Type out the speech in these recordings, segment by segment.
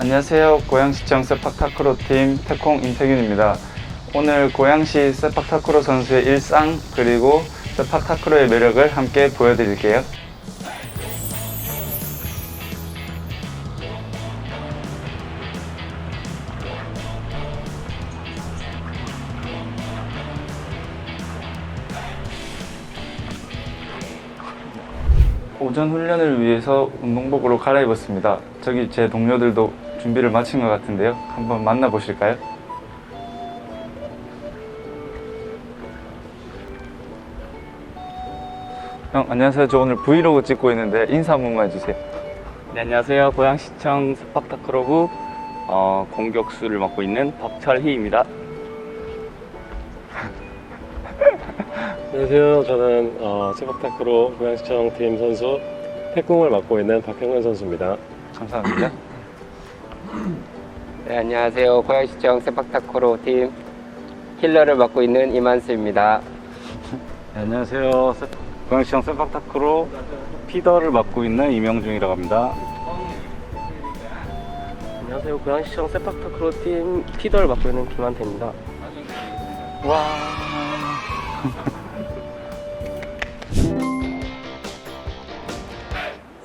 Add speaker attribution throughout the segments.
Speaker 1: 안녕하세요. 고양시청 세팍타크로팀 태콩 임태균입니다. 오늘 고양시 세팍타크로 선수의 일상 그리고 세팍타크로의 매력을 함께 보여드릴게요. 오전 훈련을 위해서 운동복으로 갈아입었습니다. 저기 제 동료들도 준비를 마친 것 같은데요. 한번 만나보실까요? 형, 안녕하세요. 저 오늘 브이로그 찍고 있는데 인사 한 번만 해주세요.
Speaker 2: 네, 안녕하세요. 고양시청 세팍타크로부 공격수를 맡고 있는 박철희입니다.
Speaker 3: 안녕하세요. 저는 세팍타크로 고양시청 팀 선수 태콩을 맡고 있는 박형근 선수입니다.
Speaker 1: 감사합니다.
Speaker 4: 네, 안녕하세요. 고양시청 세팍타크로 팀 킬러를 맡고 있는 이만수입니다.
Speaker 5: 네, 안녕하세요. 고양시청 세팍타크로 피더를 맡고 있는 이명중이라고 합니다.
Speaker 2: 안녕하세요. 고양시청 세팍타크로 팀 피더를 맡고 있는 김한태입니다.
Speaker 1: 와.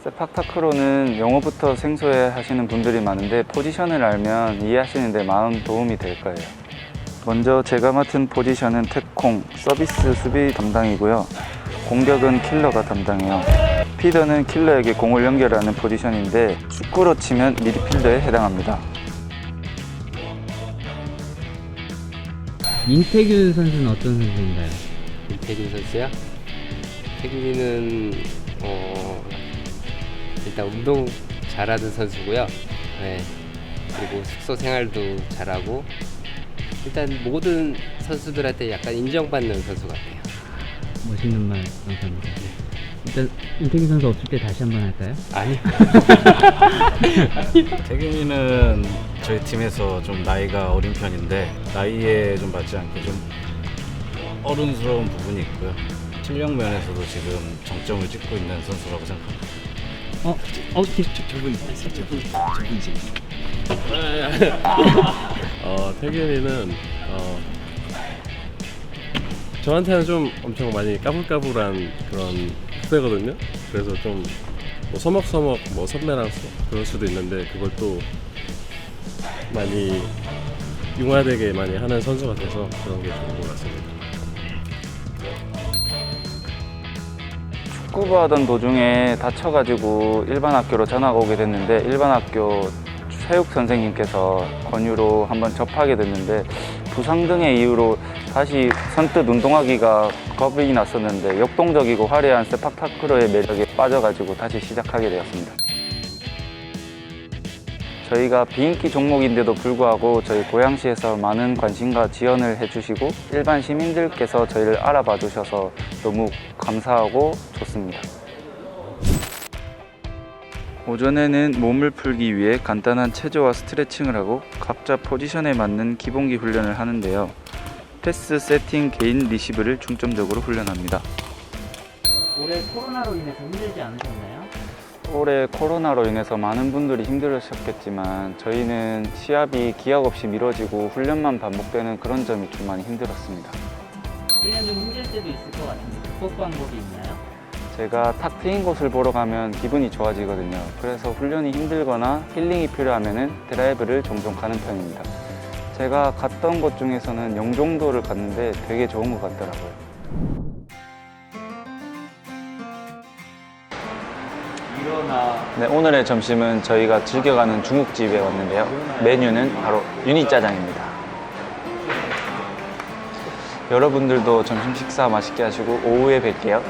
Speaker 1: 세팍타크로는 영어부터 생소해 하시는 분들이 많은데 포지션을 알면 이해하시는 데 많은 도움이 될 거예요. 먼저 제가 맡은 포지션은 태콩, 서비스 수비 담당이고요. 공격은 킬러가 담당해요. 피더는 킬러에게 공을 연결하는 포지션인데 축구로 치면 미드필더에 해당합니다.
Speaker 6: 임태균 선수는 어떤 선수인가요?
Speaker 4: 임태균 선수요? 태균이는 일단 운동 잘하는 선수고요. 네. 그리고 숙소 생활도 잘하고 일단 모든 선수들한테 약간 인정받는 선수 같아요.
Speaker 6: 멋있는 말 감사합니다. 일단 임태균 선수 없을 때 다시 한번 할까요?
Speaker 4: 아니요.
Speaker 5: 태균이는 저희 팀에서 좀 나이가 어린 편인데 나이에 좀 맞지 않게 좀 어른스러운 부분이 있고요. 실력 면에서도 지금 정점을 찍고 있는 선수라고 생각합니다.
Speaker 3: 태균이는 저한테는 좀 엄청 많이 까불까불한 그런 후배거든요. 그래서 좀 뭐 서먹서먹 뭐 선배랑 그럴 수도 있는데 그걸 또 많이 융화되게 많이 하는 선수 같아서 그런 게 좋은 것 같습니다.
Speaker 1: 축구부 하던 도중에 다쳐가지고 일반 학교로 전화가 오게 됐는데 일반 학교 체육 선생님께서 권유로 한번 접하게 됐는데 부상 등의 이유로 다시 선뜻 운동하기가 겁이 났었는데 역동적이고 화려한 세팍타크로의 매력에 빠져가지고 다시 시작하게 되었습니다. 저희가 비인기 종목인데도 불구하고 저희 고양시에서 많은 관심과 지원을 해주시고 일반 시민들께서 저희를 알아봐 주셔서 너무 감사하고 좋습니다. 오전에는 몸을 풀기 위해 간단한 체조와 스트레칭을 하고 각자 포지션에 맞는 기본기 훈련을 하는데요. 패스, 세팅, 개인 리시브를 중점적으로 훈련합니다.
Speaker 6: 올해 코로나로 인해서 힘들지 않으셨나요?
Speaker 1: 올해 코로나로 인해서 많은 분들이 힘들으셨겠지만 저희는 시합이 기약 없이 미뤄지고 훈련만 반복되는 그런 점이 좀 많이 힘들었습니다.
Speaker 6: 1년 좀 힘들 때도 있을 것 같은데 극복 방법이 있나요?
Speaker 1: 제가 탁 트인 곳을 보러 가면 기분이 좋아지거든요. 그래서 훈련이 힘들거나 힐링이 필요하면 드라이브를 종종 가는 편입니다. 제가 갔던 곳 중에서는 영종도를 갔는데 되게 좋은 것 같더라고요. 네, 오늘의 점심은 저희가 즐겨가는 중국집에 왔는데요. 메뉴는 바로 유니짜장입니다. 여러분들도 점심 식사 맛있게 하시고 오후에 뵐게요.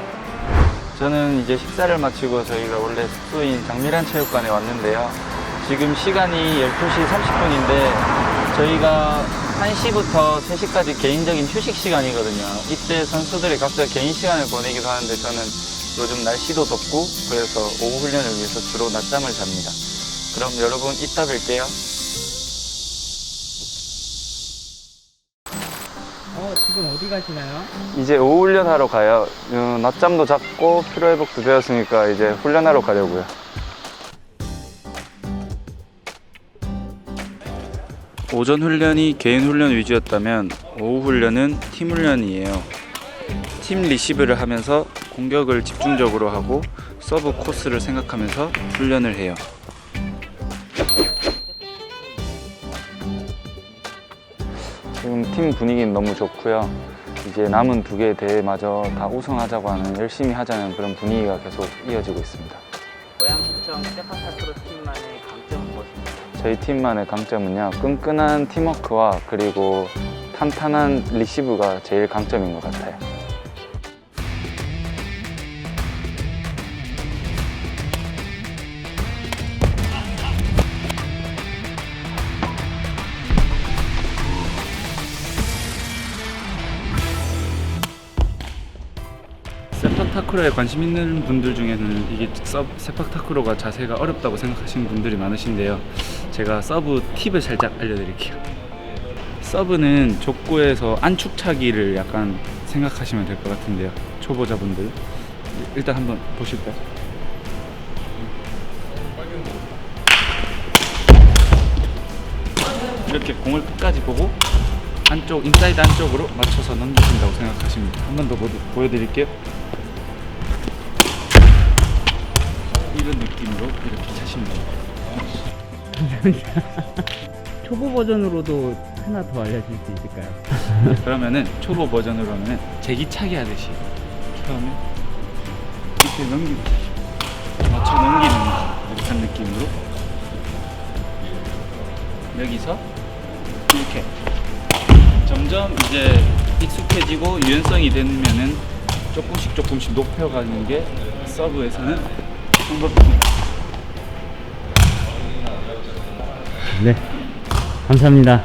Speaker 1: 저는 이제 식사를 마치고 저희가 원래 숙소인 장미란 체육관에 왔는데요. 지금 시간이 12시 30분인데 저희가 1시부터 3시까지 개인적인 휴식 시간이거든요. 이때 선수들이 각자 개인 시간을 보내기도 하는데 저는 요즘 날씨도 덥고 그래서 오후 훈련을 위해서 주로 낮잠을 잡니다. 그럼 여러분 이따 뵐게요.
Speaker 6: 지금 어디 가시나요?
Speaker 1: 이제 오후 훈련하러 가요. 낮잠도 잤고 피로회복도 되었으니까 이제 훈련하러 가려고요. 오전 훈련이 개인 훈련 위주였다면 오후 훈련은 팀 훈련이에요. 팀 리시브를 하면서 공격을 집중적으로 하고 서브 코스를 생각하면서 훈련을 해요. 지금 팀 분위기는 너무 좋고요. 이제 남은 2개 대회마저 다 우승하자고 하는, 열심히 하자는 그런 분위기가 계속 이어지고 있습니다.
Speaker 2: 고양시청 세파타크로 팀만의 강점은 무엇입니까?
Speaker 1: 저희 팀만의 강점은요, 끈끈한 팀워크와 그리고 탄탄한 리시브가 제일 강점인 것 같아요. 세팍타크로에 관심 있는 분들 중에는 이게 세팍타크로가 자세가 어렵다고 생각하시는 분들이 많으신데요. 제가 서브 팁을 살짝 알려드릴게요. 서브는 족구에서 안축차기를 약간 생각하시면 될 것 같은데요. 초보자분들 일단 한번 보실까요? 이렇게 공을 끝까지 보고 안쪽, 인사이드 안쪽으로 맞춰서 넘기신다고 생각하십니다. 한 번 더 보여드릴게요. 이런 느낌으로 이렇게 차시면 됩니다.
Speaker 6: 초보 버전으로도 하나 더 알려줄 수 있을까요?
Speaker 1: 그러면은 초보 버전으로 하면은 제기차기 하듯이 처음에 이렇게 넘기고 맞춰 넘기는 듯한 느낌으로 여기서 이렇게 점점 이제 익숙해지고 유연성이 되면은 조금씩 높여가는 게 서브에서는 방법입니다.
Speaker 6: 네, 감사합니다.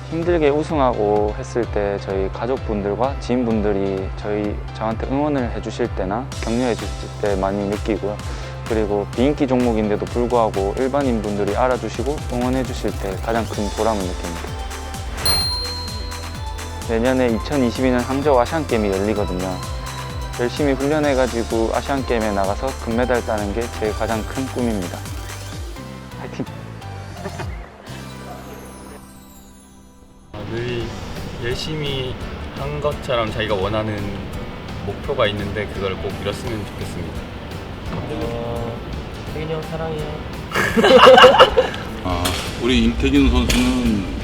Speaker 1: 힘들게 우승하고 했을 때 저희 가족분들과 지인분들이 저한테 응원을 해주실 때나 격려해 주실 때 많이 느끼고요. 그리고 비인기 종목인데도 불구하고 일반인 분들이 알아주시고 응원해 주실 때 가장 큰 보람을 느낍니다. 내년에 2022년 항저우 아시안게임이 열리거든요. 열심히 훈련해가지고 아시안게임에 나가서 금메달 따는 게 제 가장 큰 꿈입니다. 파이팅!
Speaker 7: 늘 열심히 한 것처럼 자기가 원하는 목표가 있는데 그걸 꼭 이뤘으면 좋겠습니다.
Speaker 2: 태균이 형 사랑해요.
Speaker 8: 우리 임태균 선수는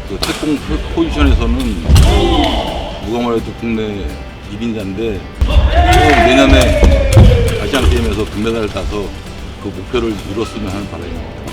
Speaker 8: 그 태공 포지션에서는 누가 말해도 국내 1인자인데 내년에 아시안 게임에서 금메달을 따서 그 목표를 이뤘으면 하는 바람입니다.